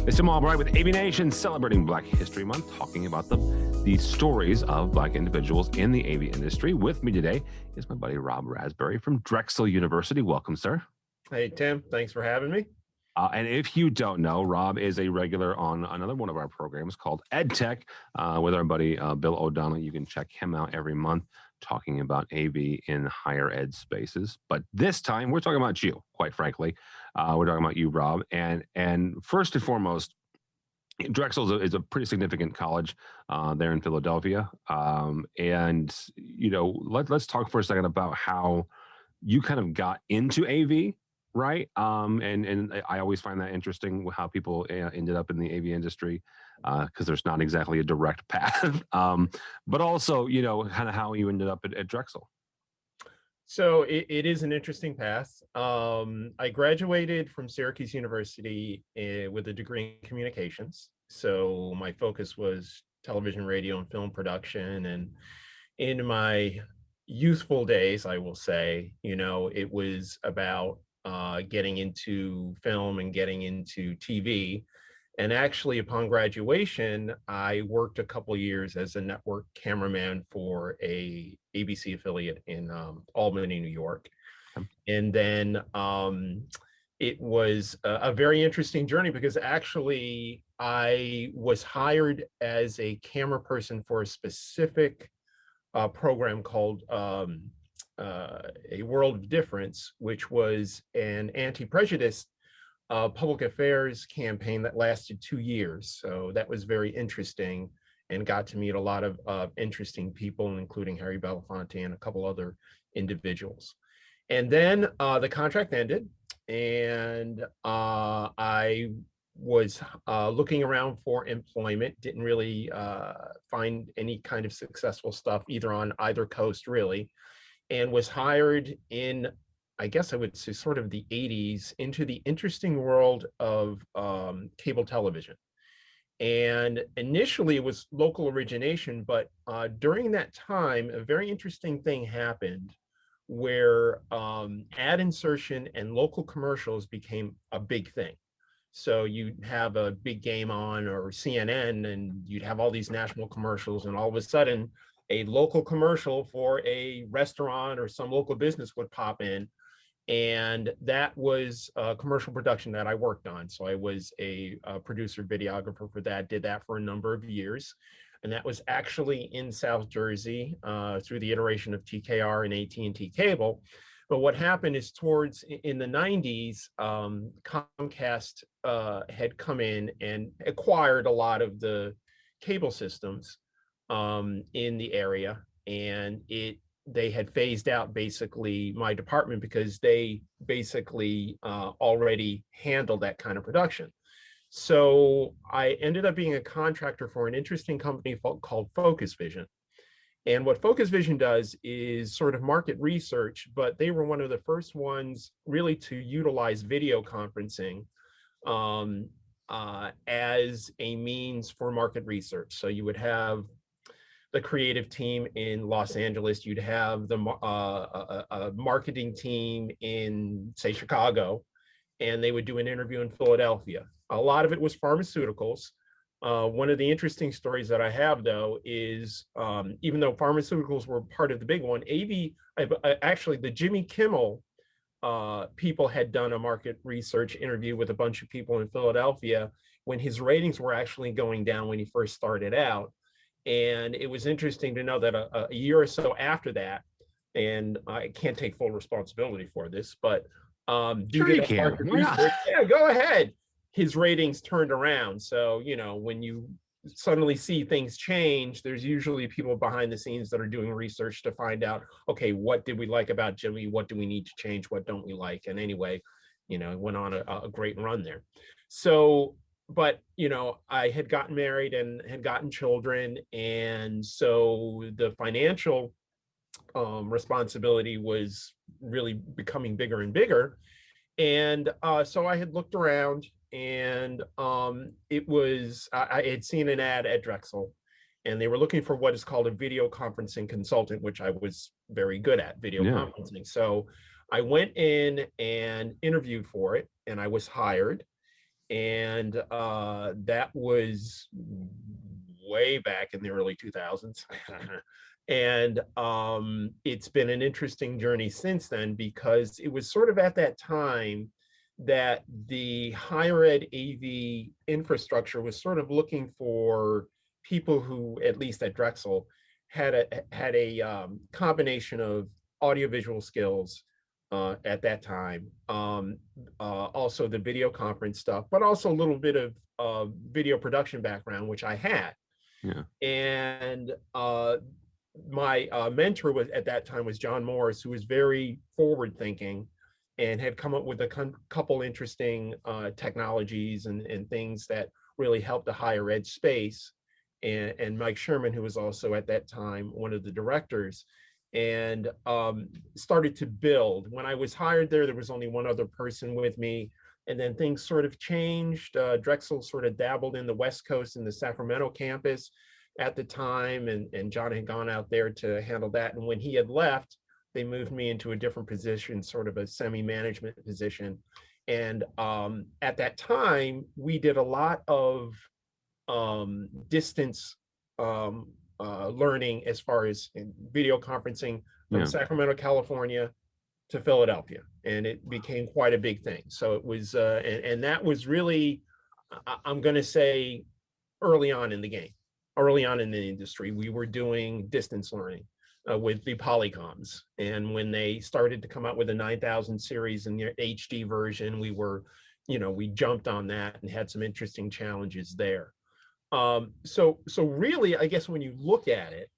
It's Tim Albright with AVNation, celebrating Black History Month, talking about the stories of Black individuals in the AV industry. With me today is my buddy Rob Rasberry from Drexel University. Welcome, sir. Hey, Tim. Thanks for having me. And if you don't know, Rob is a regular on another one of our programs called EdTech with our buddy Bill O'Donnell. You can check him out every month talking about AV in higher ed spaces. But this time, we're talking about you, quite frankly. We're talking about you, Rob. And first and foremost, Drexel is a pretty significant college there in Philadelphia. And, you know, let's talk for a second about how you kind of got into AV. Right. And I always find that interesting how people ended up in the AV industry because there's not exactly a direct path. But also, you know, kind of how you ended up at Drexel. So it is an interesting path. I graduated from Syracuse University with a degree in communications. So my focus was television, radio, and film production. And in my youthful days, I will say, you know, it was about getting into film and getting into TV. And actually, upon graduation, I worked a couple of years as a network cameraman for a ABC affiliate in Albany, New York. And then it was a very interesting journey because actually I was hired as a camera person for a specific program called A World of Difference, which was an anti-prejudice public affairs campaign that lasted 2 years. So that was very interesting and got to meet a lot of interesting people, including Harry Belafonte and a couple other individuals. And then the contract ended, and I was looking around for employment, didn't really find any kind of successful stuff either on either coast, really, and was hired in, I guess I would say, sort of the 80s into the interesting world of cable television. And initially it was local origination, but during that time, a very interesting thing happened where ad insertion and local commercials became a big thing. So you'd have a big game on or CNN and you'd have all these national commercials, and all of a sudden a local commercial for a restaurant or some local business would pop in. And that was a commercial production that I worked on. So I was a producer, videographer for that, did that for a number of years. And that was actually in South Jersey through the iteration of TKR and AT&T Cable. But what happened is in the 90s, Comcast had come in and acquired a lot of the cable systems in the area. And they had phased out basically my department because they basically already handled that kind of production. So I ended up being a contractor for an interesting company called Focus Vision. And what Focus Vision does is sort of market research, but they were one of the first ones really to utilize video conferencing as a means for market research. So you would have the creative team in Los Angeles, you'd have the marketing team in, say, Chicago, and they would do an interview in Philadelphia. A lot of it was pharmaceuticals. One of the interesting stories that I have, though, is even though pharmaceuticals were part of the big one, actually the Jimmy Kimmel people had done a market research interview with a bunch of people in Philadelphia when his ratings were actually going down when he first started out. And it was interesting to know that a year or so after that, and I can't take full responsibility for this, but due to that market research, yeah, go ahead, his ratings turned around. So, you know, when you suddenly see things change, there's usually people behind the scenes that are doing research to find out, okay, what did we like about Jimmy? What do we need to change? What don't we like? And anyway, you know, it went on a great run there. So, but, you know, I had gotten married and had gotten children. And so the financial responsibility was really becoming bigger and bigger. And so I had looked around, and I had seen an ad at Drexel, and they were looking for what is called a video conferencing consultant, which I was very good at, video conferencing. So I went in and interviewed for it, and I was hired. And that was way back in the early 2000s. And it's been an interesting journey since then, because it was sort of at that time that the higher ed AV infrastructure was sort of looking for people who, at least at Drexel, had a combination of audiovisual skills at that time. Also the video conference stuff, but also a little bit of video production background, which I had. Yeah. And my mentor was at that time was John Morris, who was very forward thinking and had come up with a couple interesting technologies and things that really helped the higher ed space. And Mike Sherman, who was also at that time one of the directors, and started to build. When I was hired there was only one other person with me. And then things sort of changed. Drexel sort of dabbled in the West Coast and the Sacramento campus at the time. And John had gone out there to handle that. And when he had left, they moved me into a different position, sort of a semi-management position. And at that time, we did a lot of distance learning, as far as video conferencing from Sacramento, California to Philadelphia. And it became quite a big thing. So it was, and that was really, I'm going to say, early on in the game, early on in the industry, we were doing distance learning with the Polycoms. And when they started to come out with the 9000 series and the HD version, we were, we jumped on that and had some interesting challenges there. So really, I guess when you look at it,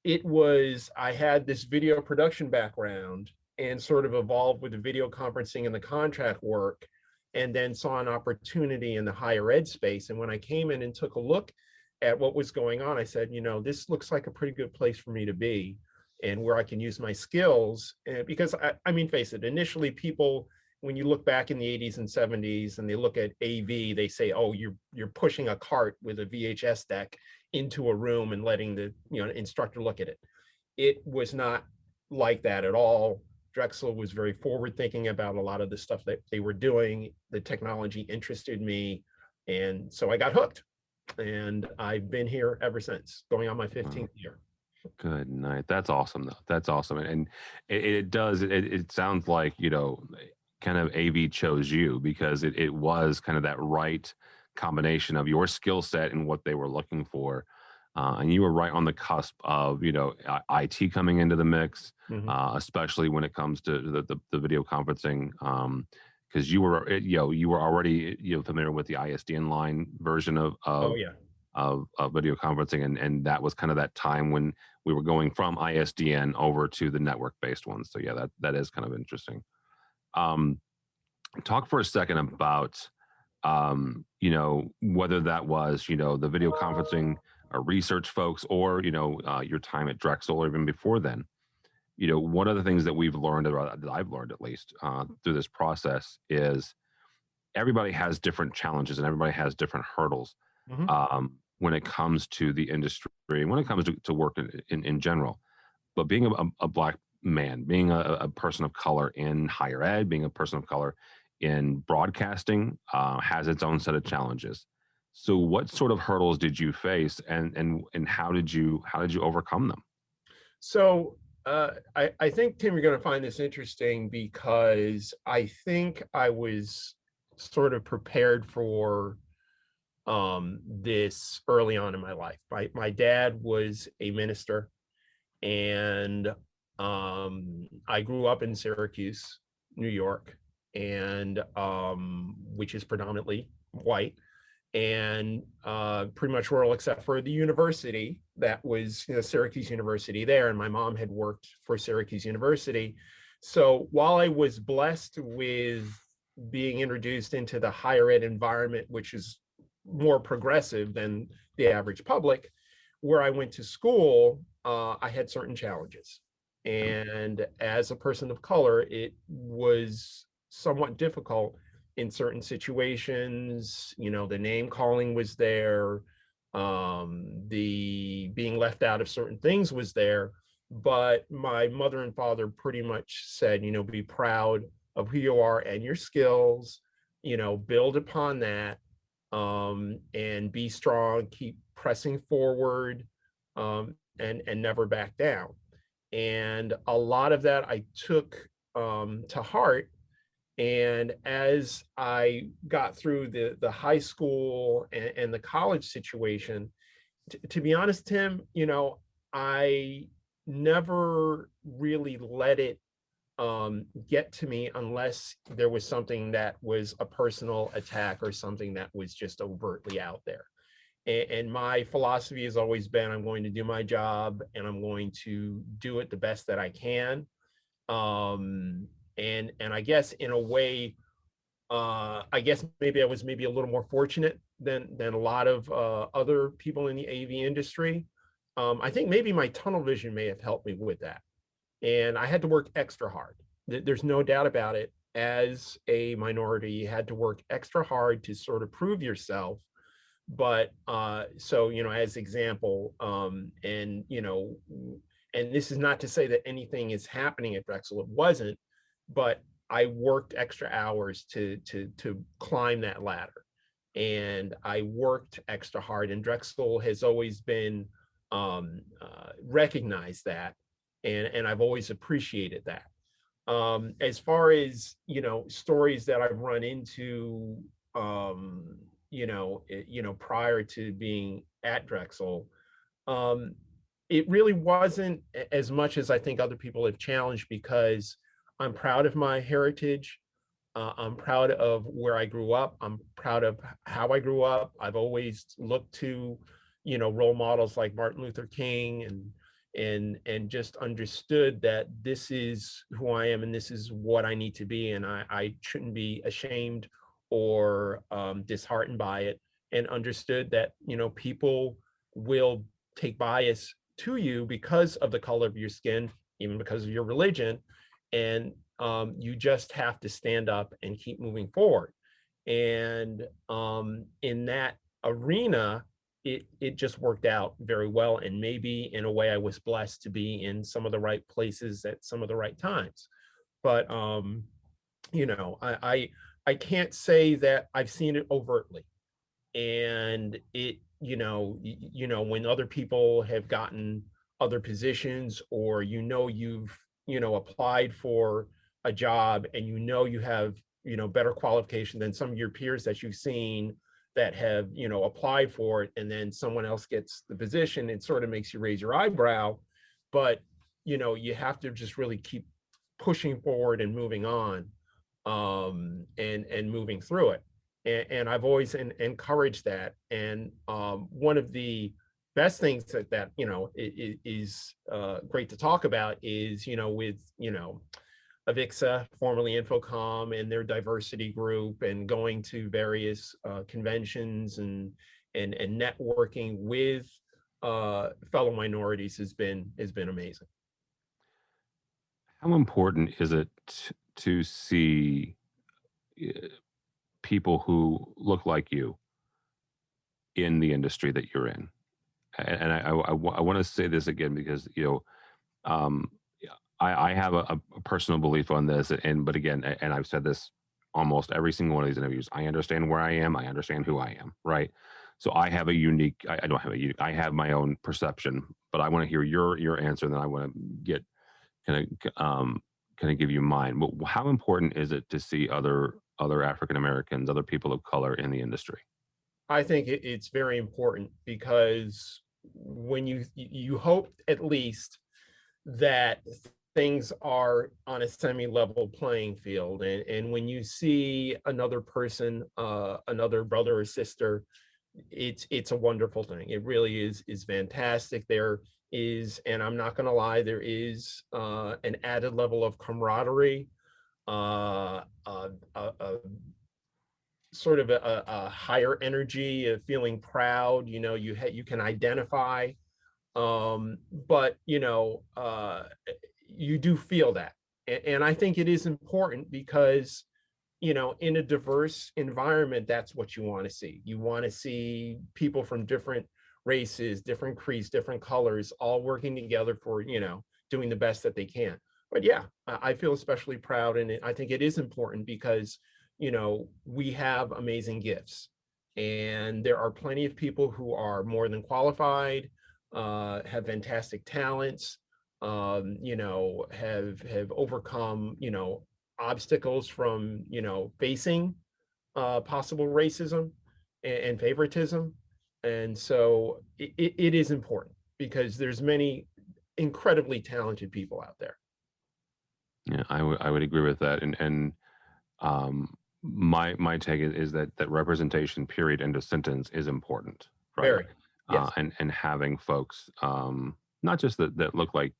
it was, I had this video production background and sort of evolved with the video conferencing and the contract work, and then saw an opportunity in the higher ed space. And when I came in and took a look at what was going on, I said, this looks like a pretty good place for me to be and where I can use my skills. Because I mean, face it, initially people, when you look back in the 80s and 70s and they look at AV, they say, oh, you're pushing a cart with a VHS deck into a room and letting the instructor look at it. It was not like that at all. Drexel was very forward thinking about a lot of the stuff that they were doing. The technology interested me. And so I got hooked. And I've been here ever since, going on my 15th year. Good night. That's awesome, though. That's awesome. And it sounds like, kind of AV chose you, because it was kind of that right combination of your skill set and what they were looking for. And you were right on the cusp of, IT coming into the mix, especially when it comes to the video conferencing, because you were already familiar with the ISDN line version of video conferencing, and that was kind of that time when we were going from ISDN over to the network based ones. So yeah, that is kind of interesting. Talk for a second about whether that was the video conferencing research folks, or your time at Drexel, or even before then. One of the things that we've learned, or that I've learned at least through this process, is everybody has different challenges and everybody has different hurdles when it comes to the industry, when it comes to work in general. But being a Black man, being a person of color in higher ed, being a person of color in broadcasting has its own set of challenges. So what sort of hurdles did you face, and how did you overcome them? So I think, Tim, you're going to find this interesting, because I think I was sort of prepared for this early on in my life. My dad was a minister, and I grew up in Syracuse, New York, and which is predominantly white, and pretty much rural, except for the university that was Syracuse University there. And my mom had worked for Syracuse University. So while I was blessed with being introduced into the higher ed environment, which is more progressive than the average public, where I went to school, I had certain challenges. And as a person of color, it was somewhat difficult in certain situations. The name calling was there, the being left out of certain things was there. But my mother and father pretty much said, be proud of who you are and your skills. build upon that, and be strong, keep pressing forward, and never back down. And a lot of that I took to heart. And as I got through the high school and the college situation, to be honest, Tim, I never really let it get to me unless there was something that was a personal attack or something that was just overtly out there. And my philosophy has always been, I'm going to do my job and I'm going to do it the best that I can. And I guess in a way, I guess maybe I was maybe a little more fortunate than a lot of other people in the AV industry. I think maybe my tunnel vision may have helped me with that. And I had to work extra hard. There's no doubt about it. As a minority, you had to work extra hard to sort of prove yourself. But so, as example, and this is not to say that anything is happening at Drexel. It wasn't, but I worked extra hours to climb that ladder, and I worked extra hard. And Drexel has always been recognized that, and I've always appreciated that. As far as stories that I've run into, prior to being at Drexel, um, it really wasn't as much as I think other people have challenged, because I'm proud of my heritage. I'm proud of where I grew up. I'm proud of how I grew up. I've always looked to, role models like Martin Luther King, and just understood that this is who I am and this is what I need to be. And I shouldn't be ashamed or disheartened by it, and understood that, people will take bias to you because of the color of your skin, even because of your religion. And you just have to stand up and keep moving forward. And in that arena, it just worked out very well. And maybe in a way, I was blessed to be in some of the right places at some of the right times. But I can't say that I've seen it overtly. And when other people have gotten other positions, or you've applied for a job, and you have better qualification than some of your peers that you've seen that have applied for it, and then someone else gets the position, it sort of makes you raise your eyebrow. But you have to just really keep pushing forward and moving on, and moving through it. And I've always encouraged that. And one of the best things that is great to talk about is with Avixa, formerly Infocom, and their diversity group, and going to various conventions and networking with fellow minorities has been amazing. How important is it to see people who look like you in the industry that you're in? And I want to say this again, because um, I have a personal belief on this, but again, and I've said this almost every single one of these interviews. I understand where I am. I understand who I am. Right. So I have a unique. I don't have a unique. I have my own perception, but I want to hear your answer, and then I want to get kind of give you mine. But how important is it to see other African Americans, other people of color in the industry? I think it's very important, because when you hope at least that things are on a semi-level playing field, and when you see another person, another brother or sister, it's a wonderful thing. It really is fantastic. There is, and I'm not going to lie, there is an added level of camaraderie, a sort of a higher energy of feeling proud. You can identify, but you do feel that. And I think it is important, because in a diverse environment, that's what you want to see. You want to see people from different races, different creeds, different colors, all working together for doing the best that they can. But yeah, I feel especially proud, and I think it is important, because we have amazing gifts, and there are plenty of people who are more than qualified, have fantastic talents, have overcome, obstacles from, facing possible racism and favoritism. And so it is important because there's many incredibly talented people out there. Yeah, I would agree with that. And um, my take is that representation, period, end of sentence, is important, right? Very, yes. And having folks, not just that look like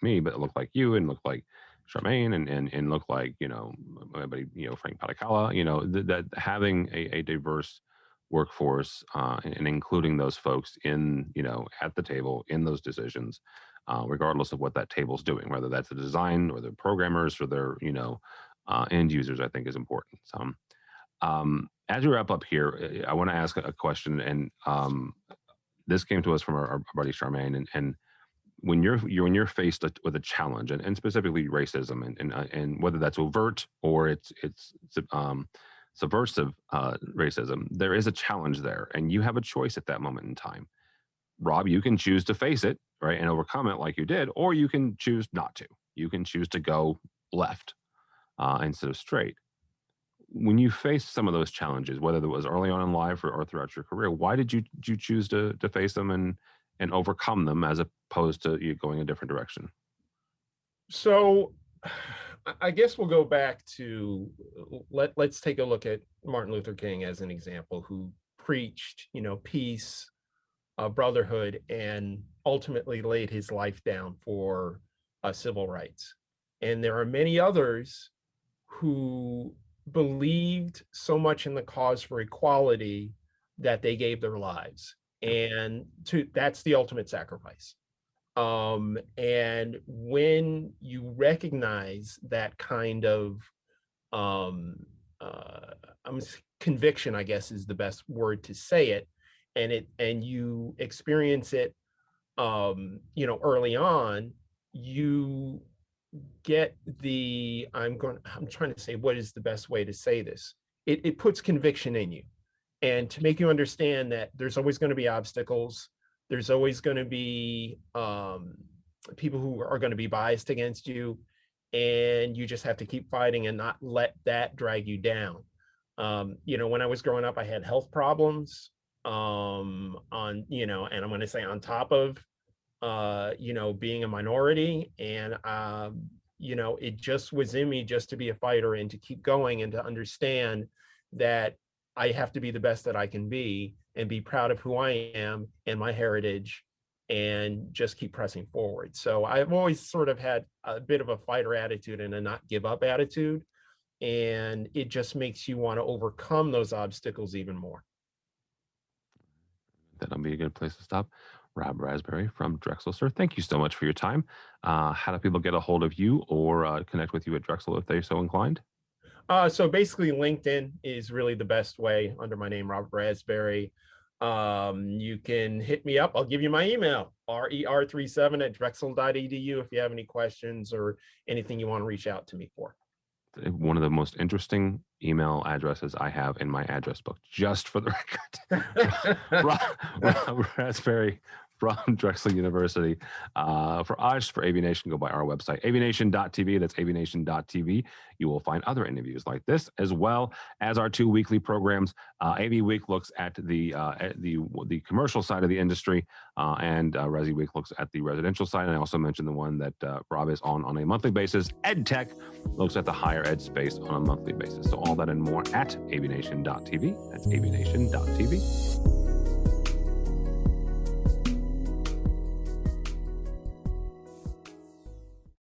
me, but look like you and look like Charmaine and look like everybody, Frank Patakala, that having a diverse workforce, and including those folks in at the table in those decisions, regardless of what that table's doing, whether that's the design or the programmers or their end users, I think is important. So as we wrap up here, I want to ask a question, and this came to us from our buddy Charmaine, and when you're faced with a challenge, and specifically racism, and whether that's overt or it's subversive racism, there is a challenge there, and you have a choice at that moment in time. Rob, you can choose to face it, right, and overcome it like you did, or you can choose not to. You can choose to go left instead of straight. When you face some of those challenges, whether it was early on in life or throughout your career, why did you choose to face them and overcome them as opposed to you going a different direction? So I guess we'll go back to let's take a look at Martin Luther King as an example, who preached, peace, brotherhood, and ultimately laid his life down for civil rights. And there are many others who believed so much in the cause for equality that they gave their lives. And that's the ultimate sacrifice. And when you recognize that kind of conviction, I guess is the best word to say it, and you experience it, early on, you get I'm trying to say, what is the best way to say this? It puts conviction in you, and to make you understand that there's always going to be obstacles. There's always going to be people who are going to be biased against you, and you just have to keep fighting and not let that drag you down. When I was growing up, I had health problems, and I'm going to say on top of being a minority, and it just was in me just to be a fighter and to keep going and to understand that I have to be the best that I can be and be proud of who I am and my heritage and just keep pressing forward. So I've always sort of had a bit of a fighter attitude and a not give up attitude. And it just makes you want to overcome those obstacles even more. That'll be a good place to stop. Rob Rasberry from Drexel, sir, thank you so much for your time. How do people get a hold of you or connect with you at Drexel if they're so inclined? So basically, LinkedIn is really the best way under my name, Rob Rasberry. You can hit me up. I'll give you my email, rer37@drexel.edu, if you have any questions or anything you want to reach out to me for. One of the most interesting email addresses I have in my address book, just for the record. Rob Rasberry from Drexel University. For us, for AVNation, go by our website, avnation.tv. That's avnation.tv. You will find other interviews like this, as well as our 2 weekly programs. AV Week looks at the commercial side of the industry, and Resi Week looks at the residential side. And I also mentioned the one that Rob is on a monthly basis. EdTech looks at the higher ed space on a monthly basis. So all that and more at avnation.tv. That's avnation.tv.